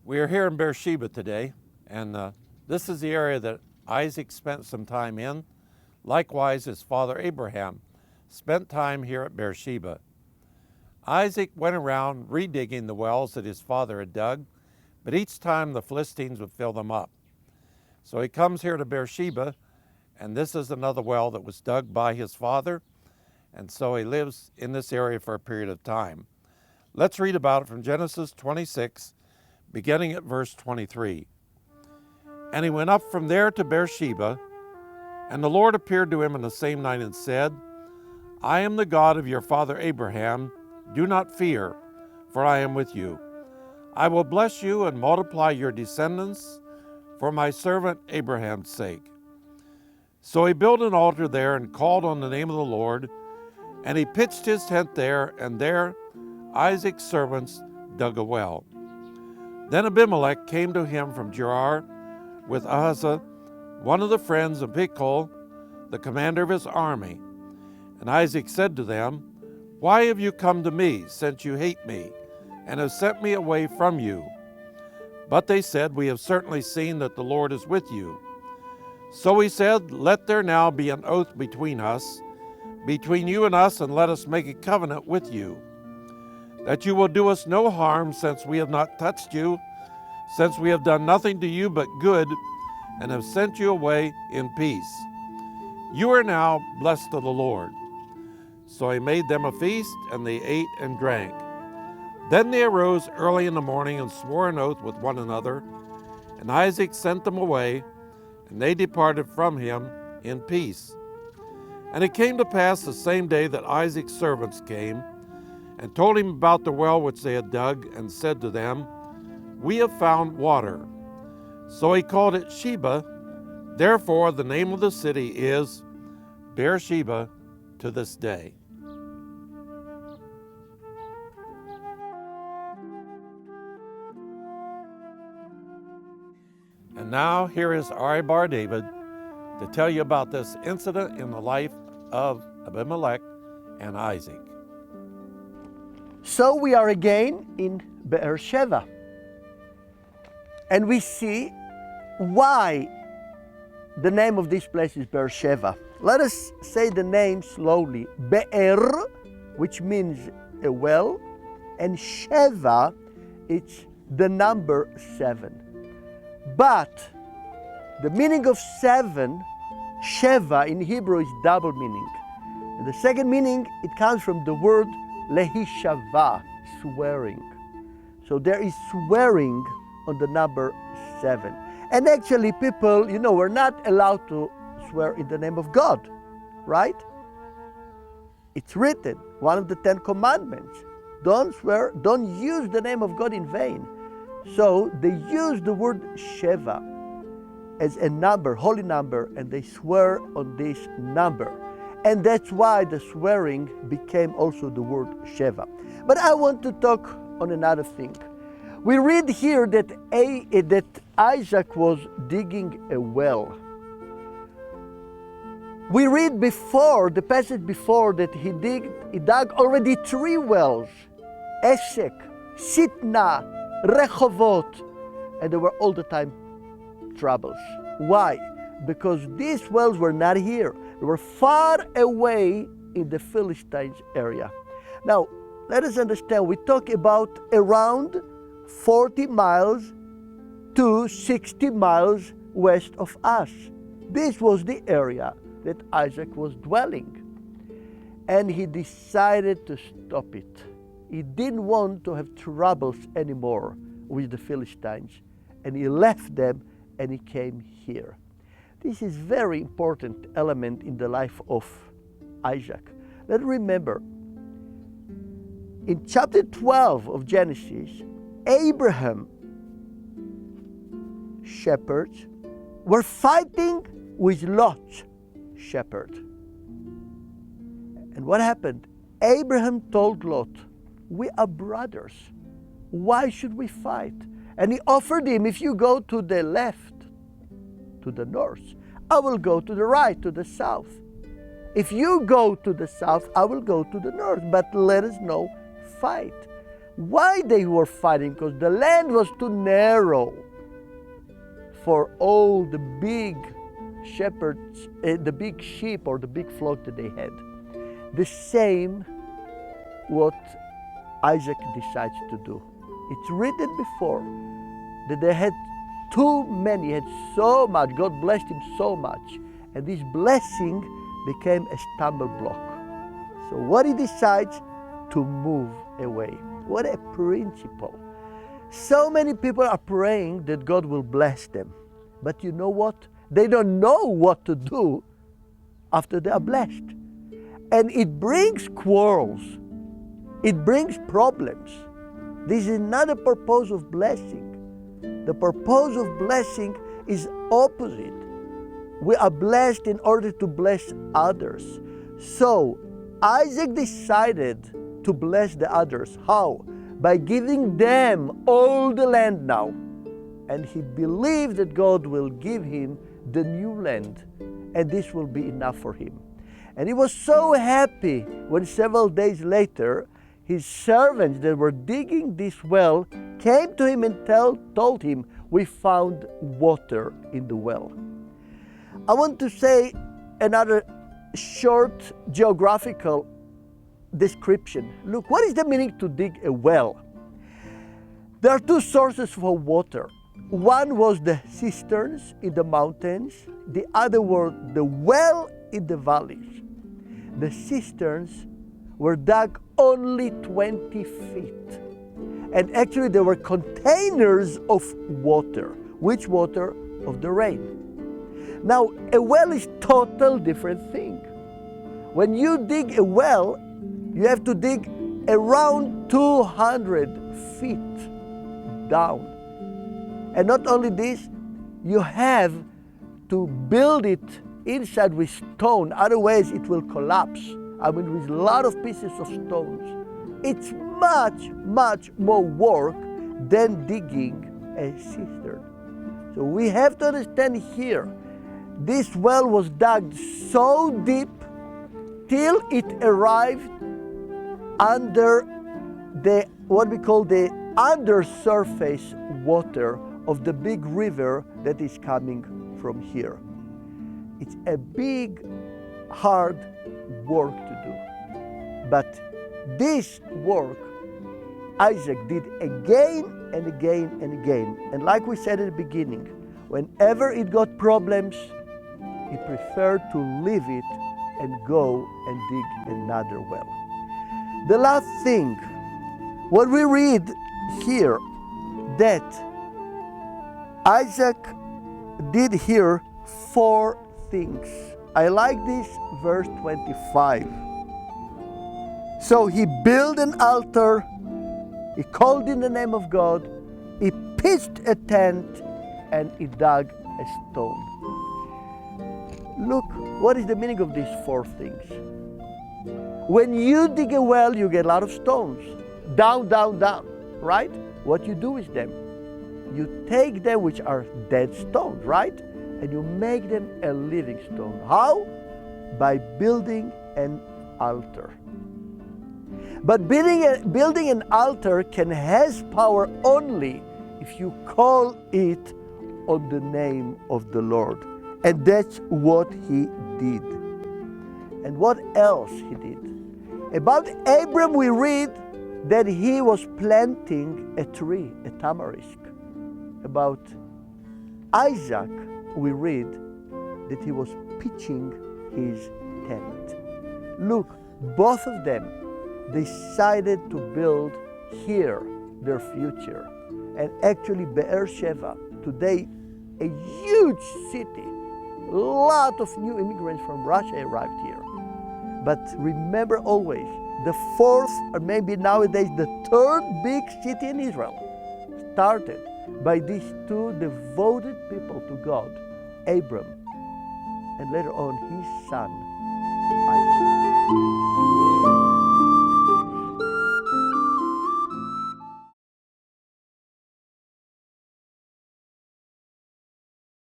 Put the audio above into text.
We are here in Beersheba today, and this is the area that Isaac spent some time in. Likewise, his father Abraham spent time here at Beersheba. Isaac went around redigging the wells that his father had dug, but each time the Philistines would fill them up. So he comes here to Beersheba, and this is another well that was dug by his father, and so he lives in this area for a period of time. Let's read about it from Genesis 26, beginning at verse 23. And he went up from there to Beersheba, and the Lord appeared to him in the same night and said, I am the God of your father Abraham. Do not fear, for I am with you. I will bless you and multiply your descendants for my servant Abraham's sake. So he built an altar there and called on the name of the Lord, and he pitched his tent there, and there Isaac's servants dug a well. Then Abimelech came to him from Gerar with Ahuzah, one of the friends of Phicol, the commander of his army. And Isaac said to them, Why have you come to me, since you hate me, and have sent me away from you? But they said, We have certainly seen that the Lord is with you. So he said, Let there now be an oath between us, between you and us, and let us make a covenant with you, that you will do us no harm, since we have not touched you, since we have done nothing to you but good, and have sent you away in peace. You are now blessed of the Lord. So he made them a feast, and they ate and drank. Then they arose early in the morning and swore an oath with one another, and Isaac sent them away, and they departed from him in peace. And it came to pass the same day that Isaac's servants came, and told him about the well which they had dug, and said to them, We have found water. So he called it Sheba. Therefore the name of the city is Beersheba to this day. And now here is Arie Bar David to tell you about this incident in the life of Abimelech and Isaac. So we are again in Beersheba, and we see why the name of this place is Beersheba. Let us say the name slowly. Be'er, which means a well, and Sheva, it's the number 7. But the meaning of 7, Sheva in Hebrew, is double meaning. And the second meaning, it comes from the word lehishava, swearing. So there is swearing on the number 7. And actually people, we're not allowed to swear in the name of God, right? It's written, one of the 10 commandments. Don't swear, don't use the name of God in vain. So they use the word Sheva as a number, holy number, and they swear on this number. And that's why the swearing became also the word Sheva. But I want to talk on another thing. We read here that Isaac was digging a well. We read before, the passage before, that he dug already 3 wells. Eshek, Sitna, Rehovot, and there were all the time troubles. Why? Because these wells were not here. They were far away in the Philistines area. Now, let us understand, we talk about around 40 miles to 60 miles west of us. This was the area that Isaac was dwelling. And he decided to stop it. He didn't want to have troubles anymore with the Philistines. And he left them and he came here. This is a very important element in the life of Isaac. Let's remember, in chapter 12 of Genesis, Abraham shepherds were fighting with Lot's shepherd. And what happened? Abraham told Lot, we are brothers. Why should we fight? And he offered him, if you go to the left, to the north, I will go to the right, to the south. If you go to the south, I will go to the north, but let us not fight. Why they were fighting? Because the land was too narrow for all the big shepherds, the big sheep or the big flock that they had. The same what Isaac decides to do. It's written before that they had too many, had so much, God blessed him so much, and this blessing became a stumble block. So what he decides? To move away. What a principle. So many people are praying that God will bless them, but you know what? They don't know what to do after they are blessed. And it brings quarrels. It brings problems. This is not the purpose of blessing. The purpose of blessing is opposite. We are blessed in order to bless others. So Isaac decided to bless the others. How? By giving them all the land now. And he believed that God will give him the new land, and this will be enough for him. And he was so happy when several days later his servants that were digging this well came to him and told him, "We found water in the well." I want to say another short geographical description. Look, what is the meaning to dig a well? There are two sources for water. One was the cisterns in the mountains, the other were the well in the valleys. The cisterns were dug only 20 feet. And actually there were containers of water. Which water? Of the rain. Now, a well is total different thing. When you dig a well, you have to dig around 200 feet down. And not only this, you have to build it inside with stone, otherwise it will collapse. I mean, with a lot of pieces of stones. It's much, much more work than digging a cistern. So we have to understand here, this well was dug so deep till it arrived under the, what we call the undersurface water of the big river that is coming from here. It's a big, hard work to do. But this work, Isaac did again and again and again. And like we said at the beginning, whenever it got problems, he preferred to leave it and go and dig another well. The last thing, what we read here, that Isaac did here 4 things. I like this verse 25. So he built an altar, he called in the name of God, he pitched a tent, and he dug a stone. Look, what is the meaning of these 4 things? When you dig a well, you get a lot of stones. Down, down, down, right? What you do with them? You take them, which are dead stones, right? And you make them a living stone. How? By building an altar. But building an altar can has power only if you call it on the name of the Lord. And that's what he did. And what else he did? About Abram we read that he was planting a tree, a tamarisk. About Isaac we read that he was pitching his tent. Look, both of them decided to build here their future. And actually Beersheba, today a huge city, a lot of new immigrants from Russia arrived here. But remember always, the 4th, or maybe nowadays the 3rd big city in Israel started by these 2 devoted people to God, Abram, and later on his son, Isaac.